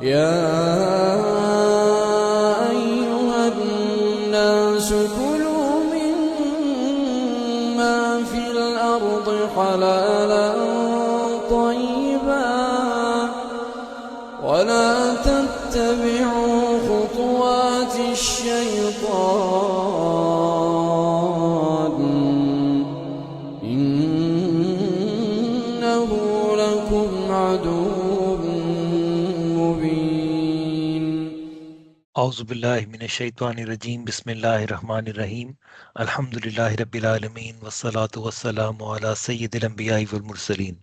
يا أيها الناس كلوا مما في الأرض حلالا طيبا ولا تتبعوا خطوات الشيطان إنه لكم عدو مبين. أعوذ بالله من الشيطان الرجيم بسم الله الرحمن الرحيم الحمد لله رب العالمين والصلاة والسلام على سيد الأنبياء والمرسلين.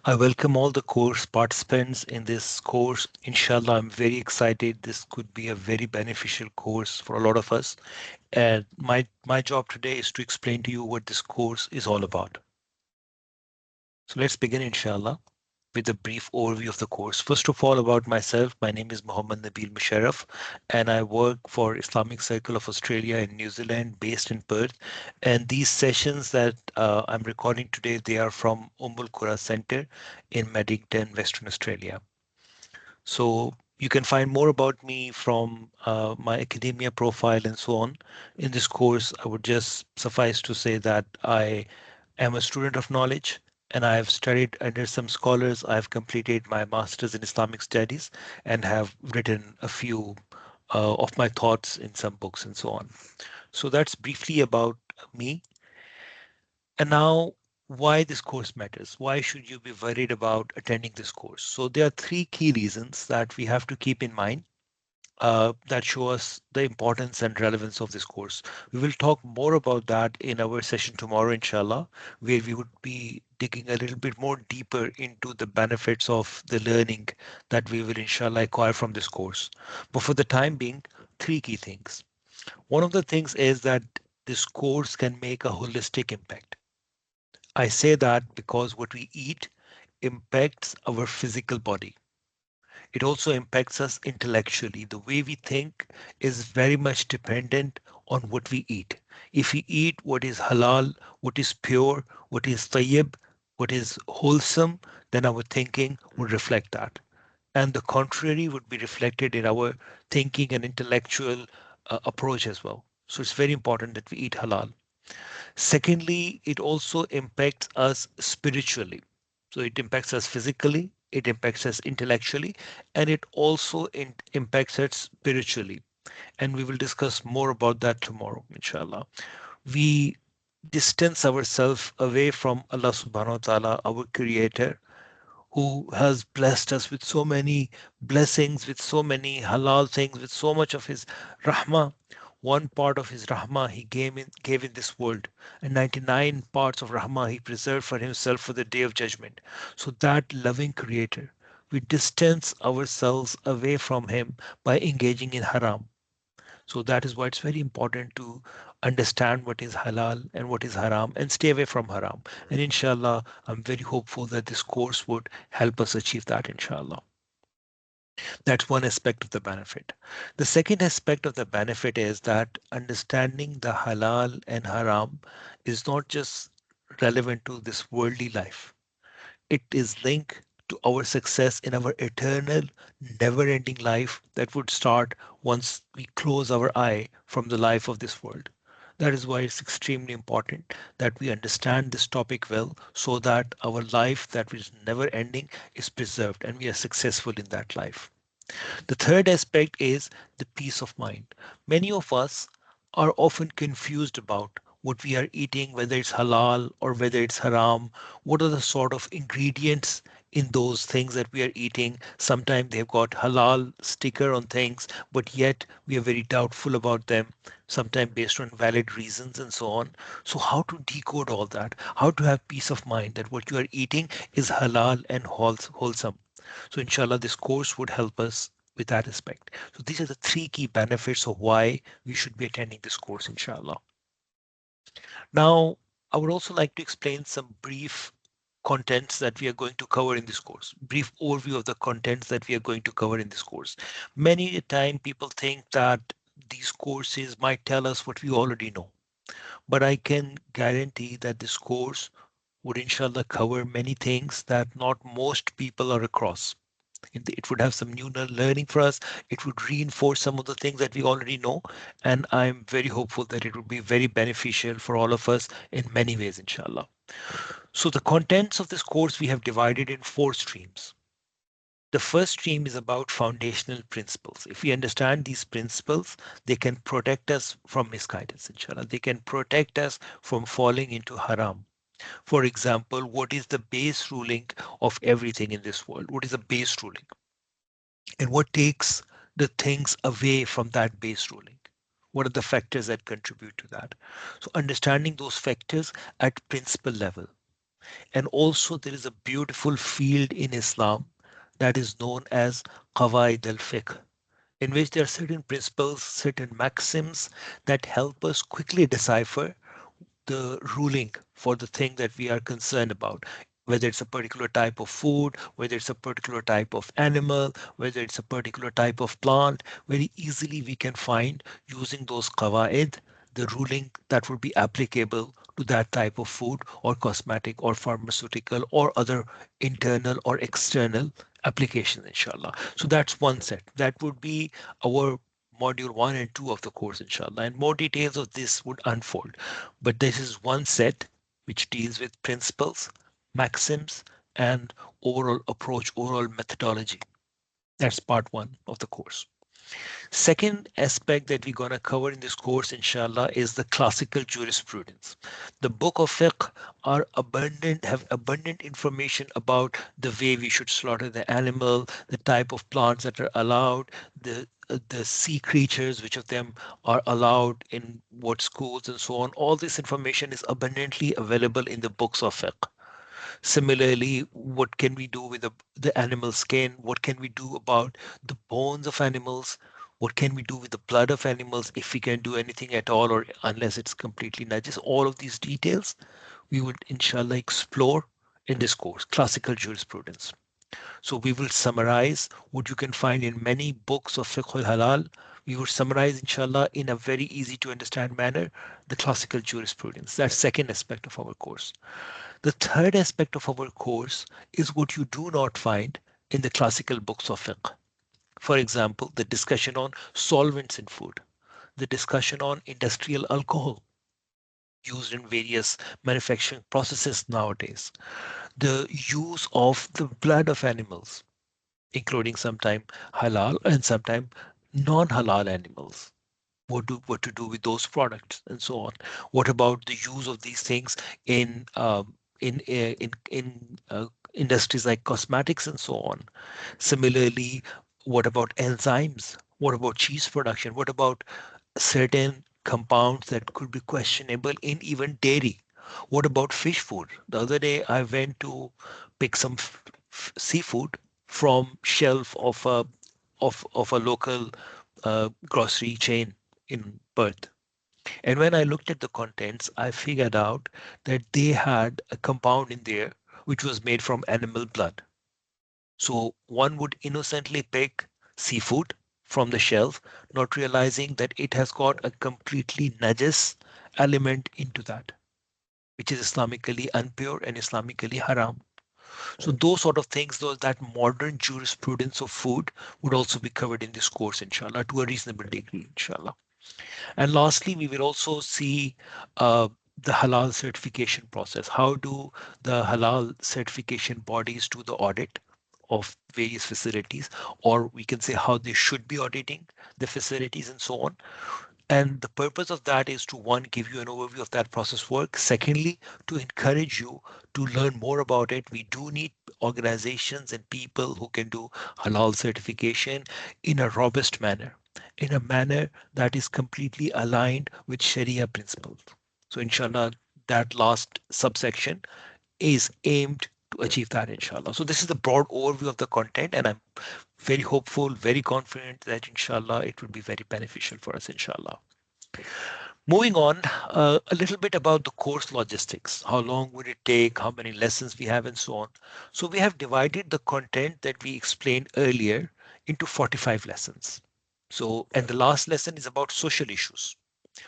I welcome all the course participants in this course. Inshallah, I'm very excited. This could be a very beneficial course for a lot of us. And my job today is to explain to you what this course is all about. So let's begin, inshallah, with a brief overview of the course. First of all, about myself, my name is Muhammad Nabil Musharraf, and I work for Islamic Circle of Australia and New Zealand, based in Perth. And these sessions that I'm recording today, they are from Qura Center in Maddington, Western Australia. So you can find more about me from my academia profile and so on. In this course, I would just suffice to say that I am a student of knowledge and I have studied under some scholars. I have completed my master's in Islamic studies and have written a few of my thoughts in some books and so on. So that's briefly about me. And now, why this course matters. Why should you be worried about attending this course? So there are three key reasons that we have to keep in mind that show us the importance and relevance of this course. We will talk more about that in our session tomorrow, inshallah, where we would be digging a little bit more deeper into the benefits of the learning that we will, inshallah, acquire from this course. But for the time being, three key things. One of the things is that this course can make a holistic impact. I say that because what we eat impacts our physical body. It also impacts us intellectually. The way we think is very much dependent on what we eat. If we eat what is halal, what is pure, what is tayyib, what is wholesome, then our thinking would reflect that. And the contrary would be reflected in our thinking and intellectual approach as well. So it's very important that we eat halal. Secondly, it also impacts us spiritually. So it impacts us physically, it impacts us intellectually, and it also impacts us spiritually. And we will discuss more about that tomorrow, inshallah. We distance ourselves away from Allah subhanahu wa ta'ala, our creator, who has blessed us with so many blessings, with so many halal things, with so much of his rahmah. One part of his rahmah he gave in this world, and 99 parts of rahmah he preserved for himself for the day of judgment. So that loving creator, we distance ourselves away from him by engaging in haram. So that is why it's very important to understand what is halal and what is haram and stay away from haram. And inshallah, I'm very hopeful that this course would help us achieve that, inshallah. That's one aspect of the benefit. The second aspect of the benefit is that understanding the halal and haram is not just relevant to this worldly life. It is linked to our success in our eternal, never ending life that would start once we close our eye from the life of this world. That is why it's extremely important that we understand this topic well so that our life that is never ending is preserved and we are successful in that life. The third aspect is the peace of mind. Many of us are often confused about what we are eating, whether it's halal or whether it's haram. What are the sort of ingredients in those things that we are eating? Sometimes they've got halal sticker on things, but yet we are very doubtful about them, sometimes based on valid reasons and so on. So how to decode all that? How to have peace of mind that what you are eating is halal and wholesome? So inshallah, this course would help us with that aspect. So these are the three key benefits of why we should be attending this course, inshallah. Now, I would also like to explain some brief contents that we are going to cover in this course. Brief overview of the contents that we are going to cover in this course. Many a time people think that these courses might tell us what we already know, but I can guarantee that this course would inshallah cover many things that not most people are across. It would have some new learning for us. It would reinforce some of the things that we already know. And I'm very hopeful that it would be very beneficial for all of us in many ways, inshallah. So the contents of this course we have divided in four streams. The first stream is about foundational principles. If we understand these principles, they can protect us from misguidance, inshallah. They can protect us from falling into haram. For example, what is the base ruling of everything in this world? What is the base ruling? And what takes the things away from that base ruling? What are the factors that contribute to that? So understanding those factors at principle level. And also there is a beautiful field in Islam that is known as Qawaid al-Fiqh, in which there are certain principles, certain maxims that help us quickly decipher the ruling for the thing that we are concerned about, whether it's a particular type of food, whether it's a particular type of animal, whether it's a particular type of plant. Very easily we can find, using those qawaid, the ruling that would be applicable to that type of food or cosmetic or pharmaceutical or other internal or external applications, inshallah. So that's one set. That would be our module 1 and 2 of the course, inshallah, and more details of this would unfold. But this is one set which deals with principles, maxims, and overall approach, overall methodology. That's part 1 of the course. Second aspect that we're going to cover in this course, inshallah, is the classical jurisprudence. The book of fiqh have abundant information about the way we should slaughter the animal, the type of plants that are allowed, the sea creatures, which of them are allowed in what schools and so on. All this information is abundantly available in the books of fiqh. Similarly, what can we do with the animal skin? What can we do about the bones of animals? What can we do with the blood of animals, if we can do anything at all, or unless it's completely najis? All of these details we would inshallah explore in this course, classical jurisprudence. So we will summarize what you can find in many books of Fiqhul Halal. We will summarize, inshallah, in a very easy to understand manner, the classical jurisprudence. That's second aspect of our course. The third aspect of our course is what you do not find in the classical books of fiqh. For example, the discussion on solvents in food, the discussion on industrial alcohol used in various manufacturing processes nowadays, the use of the blood of animals, including sometimes halal and sometimes non-halal animals. What to do with those products and so on. What about the use of these things in industries like cosmetics and so on? Similarly, what about enzymes? What about cheese production? What about certain compounds that could be questionable in even dairy? What about fish food? The other day I went to pick some seafood from shelf of a local grocery chain in Perth. And when I looked at the contents, I figured out that they had a compound in there which was made from animal blood. So one would innocently pick seafood from the shelf, not realizing that it has got a completely najis element into that, which is Islamically impure and Islamically haram. So those sort of things, those that modern jurisprudence of food would also be covered in this course, inshallah, to a reasonable degree, inshallah. And lastly, we will also see the halal certification process. How do the halal certification bodies do the audit of various facilities, or we can say how they should be auditing the facilities and so on. And the purpose of that is to, one, give you an overview of that process work. Secondly, to encourage you to learn more about it. We do need organizations and people who can do halal certification in a robust manner, in a manner that is completely aligned with Sharia principles. So inshallah, that last subsection is aimed to achieve that, inshallah. So this is the broad overview of the content, and I'm very hopeful, very confident that inshallah it will be very beneficial for us, inshallah. Moving on, a little bit about the course logistics. How long would it take? How many lessons we have and so on. So we have divided the content that we explained earlier into 45 lessons. So, and the last lesson is about social issues.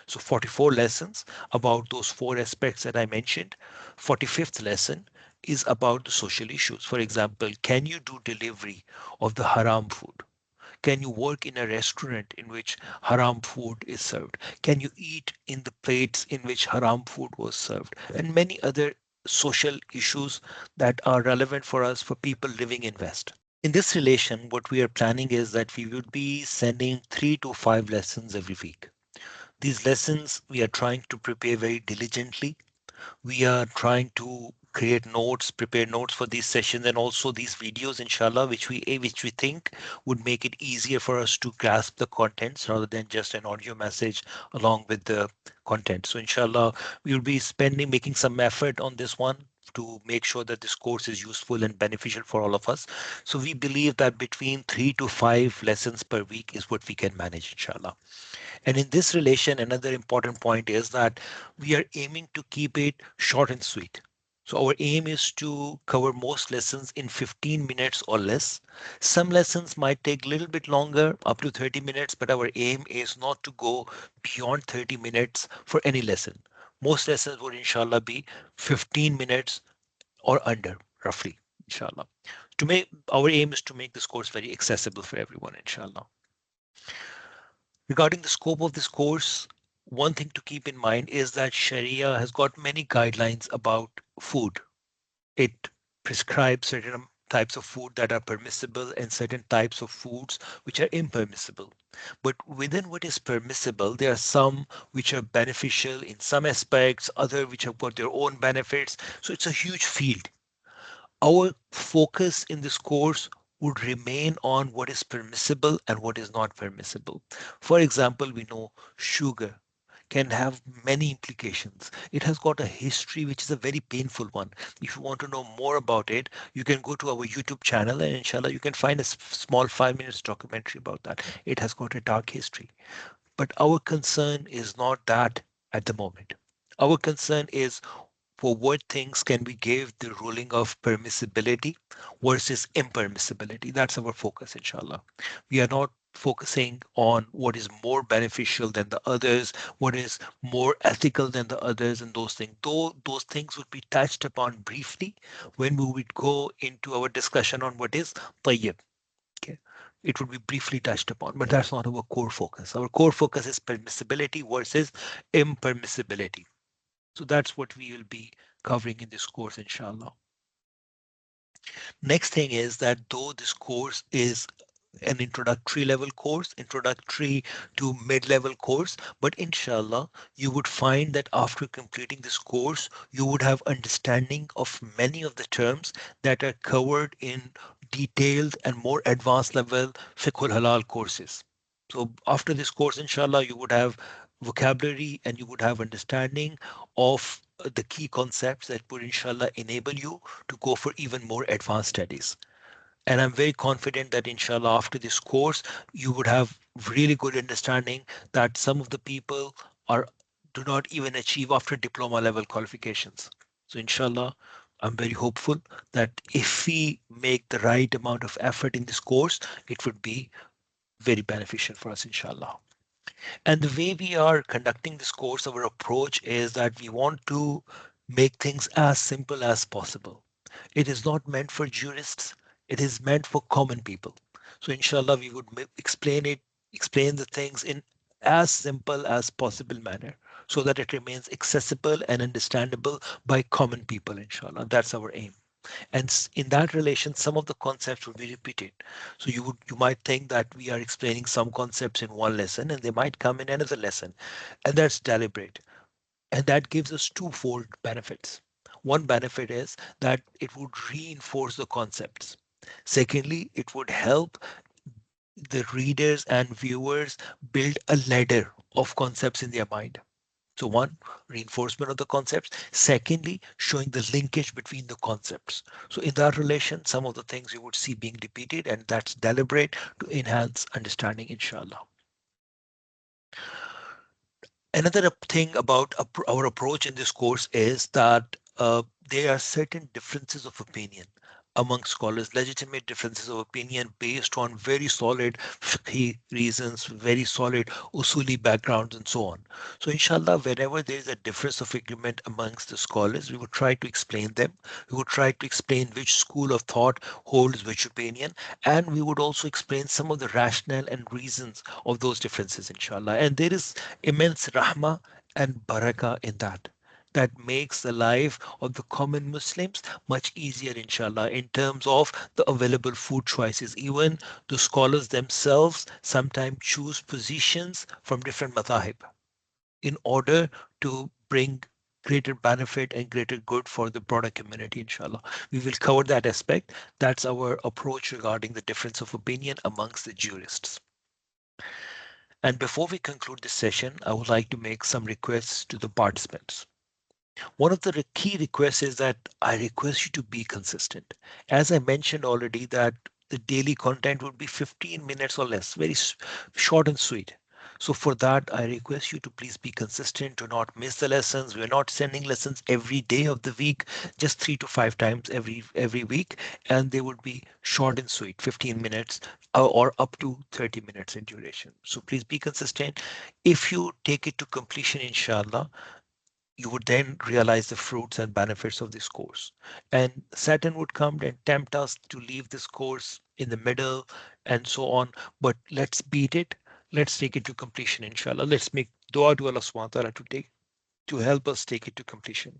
So 44 lessons about those four aspects that I mentioned. 45th lesson is about the social issues. For example, can you do delivery of the haram food? Can you work in a restaurant in which haram food is served? Can you eat in the plates in which haram food was served? And many other social issues that are relevant for us for people living in West. In this relation, what we are planning is that we would be sending 3 to 5 lessons every week. These lessons we are trying to prepare very diligently. We are trying to create notes, prepare notes for these sessions and also these videos, inshallah, which we think would make it easier for us to grasp the contents rather than just an audio message along with the content. So inshallah, we will be making some effort on this one to make sure that this course is useful and beneficial for all of us. So we believe that between 3 to 5 lessons per week is what we can manage, inshallah. And in this relation, another important point is that we are aiming to keep it short and sweet. So our aim is to cover most lessons in 15 minutes or less. Some lessons might take a little bit longer, up to 30 minutes, but our aim is not to go beyond 30 minutes for any lesson. Most lessons would inshallah be 15 minutes or under, roughly, inshallah. To make our aim is to make this course very accessible for everyone, inshallah. Regarding the scope of this course, one thing to keep in mind is that Sharia has got many guidelines about food. It prescribes certain types of food that are permissible and certain types of foods which are impermissible. But within what is permissible, there are some which are beneficial in some aspects, other which have got their own benefits. So it's a huge field. Our focus in this course would remain on what is permissible and what is not permissible. For example, we know sugar can have many implications. It has got a history which is a very painful one. If you want to know more about it, you can go to our YouTube channel and inshallah you can find a small 5 minutes documentary about that. It has got a dark history. But our concern is not that at the moment. Our concern is for what things can we give the ruling of permissibility versus impermissibility. That's our focus, inshallah. We are not focusing on what is more beneficial than the others, what is more ethical than the others, and those things. Though those things would be touched upon briefly when we would go into our discussion on what is tayyib. Okay. It would be briefly touched upon, but that's not our core focus. Our core focus is permissibility versus impermissibility. So that's what we will be covering in this course, inshallah. Next thing is that though this course is an introductory level course, introductory to mid-level course, but inshallah, you would find that after completing this course, you would have understanding of many of the terms that are covered in detailed and more advanced level Fiqhul Halal courses. So after this course, inshallah, you would have vocabulary and you would have understanding of the key concepts that would inshallah enable you to go for even more advanced studies. And I'm very confident that inshallah after this course, you would have really good understanding that some of the people are do not even achieve after diploma level qualifications. So inshallah, I'm very hopeful that if we make the right amount of effort in this course, it would be very beneficial for us, inshallah. And the way we are conducting this course, our approach is that we want to make things as simple as possible. It is not meant for jurists, it is meant for common people. So inshallah, we would explain the things in as simple as possible manner so that it remains accessible and understandable by common people, inshallah. That's our aim. And in that relation, some of the concepts will be repeated. So you might think that we are explaining some concepts in one lesson and they might come in another lesson. And that's deliberate. And that gives us twofold benefits. One benefit is that it would reinforce the concepts. Secondly, it would help the readers and viewers build a ladder of concepts in their mind. So one, reinforcement of the concepts. Secondly, showing the linkage between the concepts. So in that relation, some of the things you would see being repeated and that's deliberate to enhance understanding, inshallah. Another thing about our approach in this course is that there are certain differences of opinion. among scholars, legitimate differences of opinion based on very solid fiqhi reasons, very solid usuli backgrounds, and so on. So, inshallah, whenever there is a difference of agreement amongst the scholars, we would try to explain them. We would try to explain which school of thought holds which opinion, and we would also explain some of the rationale and reasons of those differences, inshallah. And there is immense rahmah and barakah in that. That makes the life of the common Muslims much easier, inshallah, in terms of the available food choices. Even the scholars themselves sometimes choose positions from different madhahib in order to bring greater benefit and greater good for the broader community, inshallah. We will cover that aspect. That's our approach regarding the difference of opinion amongst the jurists. And before we conclude this session, I would like to make some requests to the participants. One of the key requests is that I request you to be consistent. As I mentioned already, that the daily content would be 15 minutes or less, very short and sweet. So for that, I request you to please be consistent, to not miss the lessons. We're not sending lessons every day of the week, just 3 to 5 times every week, and they would be short and sweet, 15 minutes or up to 30 minutes in duration. So please be consistent. If you take it to completion, inshallah, you would then realize the fruits and benefits of this course. And Saturn would come and tempt us to leave this course in the middle and so on. But let's beat it. Let's take it to completion, inshallah. Let's make dua to Allah subhanahu wa ta'ala to help us take it to completion.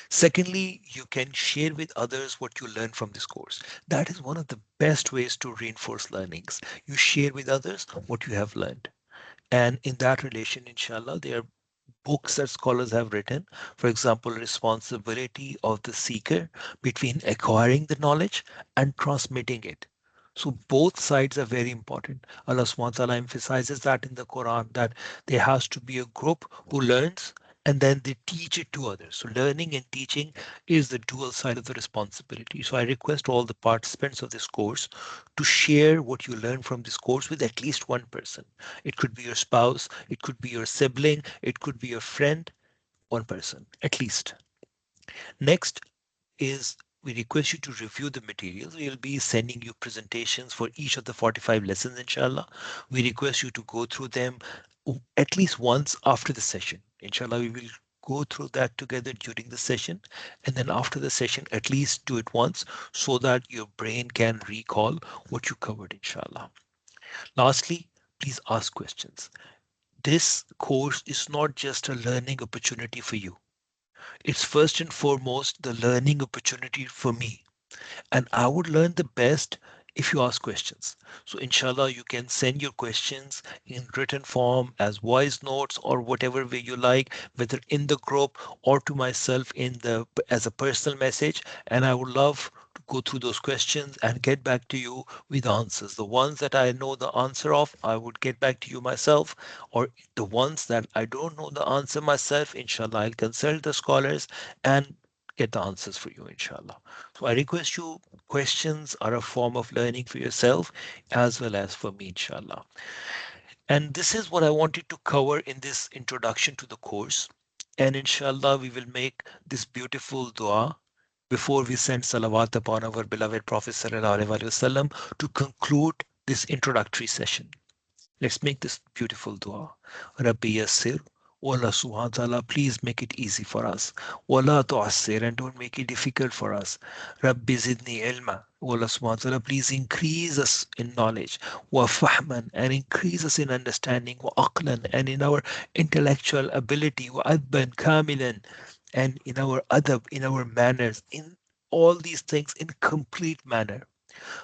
Secondly, you can share with others what you learn from this course. That is one of the best ways to reinforce learnings. You share with others what you have learned. And in that relation, inshallah, there are books that scholars have written. For example, responsibility of the seeker between acquiring the knowledge and transmitting it. So both sides are very important. Allah subhanahu wa ta'ala emphasizes that in the Quran, that there has to be a group who learns and then they teach it to others. So learning and teaching is the dual side of the responsibility. So I request all the participants of this course to share what you learn from this course with at least one person. It could be your spouse, it could be your sibling, it could be your friend, one person at least. Next is we request you to review the materials. We will be sending you presentations for each of the 45 lessons, inshallah. We request you to go through them at least once after the session. Inshallah, we will go through that together during the session. And then after the session, at least do it once so that your brain can recall what you covered, inshallah. Lastly, please ask questions. This course is not just a learning opportunity for you. It's first and foremost the learning opportunity for me. And I would learn the best if you ask questions. So, inshallah, you can send your questions in written form as voice notes or whatever way you like, whether in the group or to myself in the as a personal message. And I would love to go through those questions and get back to you with answers. The ones that I know the answer of, I would get back to you myself, or the ones that I don't know the answer myself, inshallah, I'll consult the scholars and get the answers for you, inshallah. So I request you, questions are a form of learning for yourself as well as for me, inshallah. And this is what I wanted to cover in this introduction to the course. And inshallah, we will make this beautiful dua before we send salawat upon our beloved Prophet sallallahu alaihi wasallam to conclude this introductory session. Let's make this beautiful dua. Rabbi Yassir. O Allah subhanahu wa ta'ala, please make it easy for us. Wala tu'assir, and don't make it difficult for us. Rabbi zidni ilma. O Allah subhanahu wa ta'ala, please increase us in knowledge. Wa fahman, and increase us in understanding. Wa aqlan, and in our intellectual ability. Wa adban kamilan, and in our adab, in our manners, in all these things in complete manner.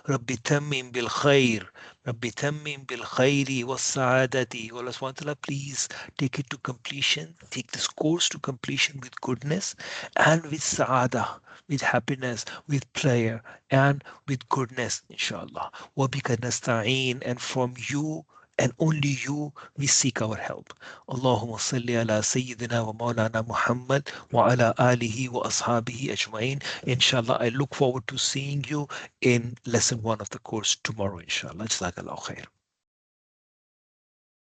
رب تمم بالخير رب تمم بالخير والسعادة. Oh Allah subhanahu wa ta'ala, please take it to completion, take this course to completion with goodness and with saada, with happiness, with prayer and with goodness, inshallah. وبك نستعين, and from you and only you we seek our help. Allahumma salli ala Sayyidina wa Maulana Muhammad wa ala alihi wa ashabihi ajmain. Inshallah, I look forward to seeing you in lesson 1 of the course tomorrow, inshallah. Jazakallah khair.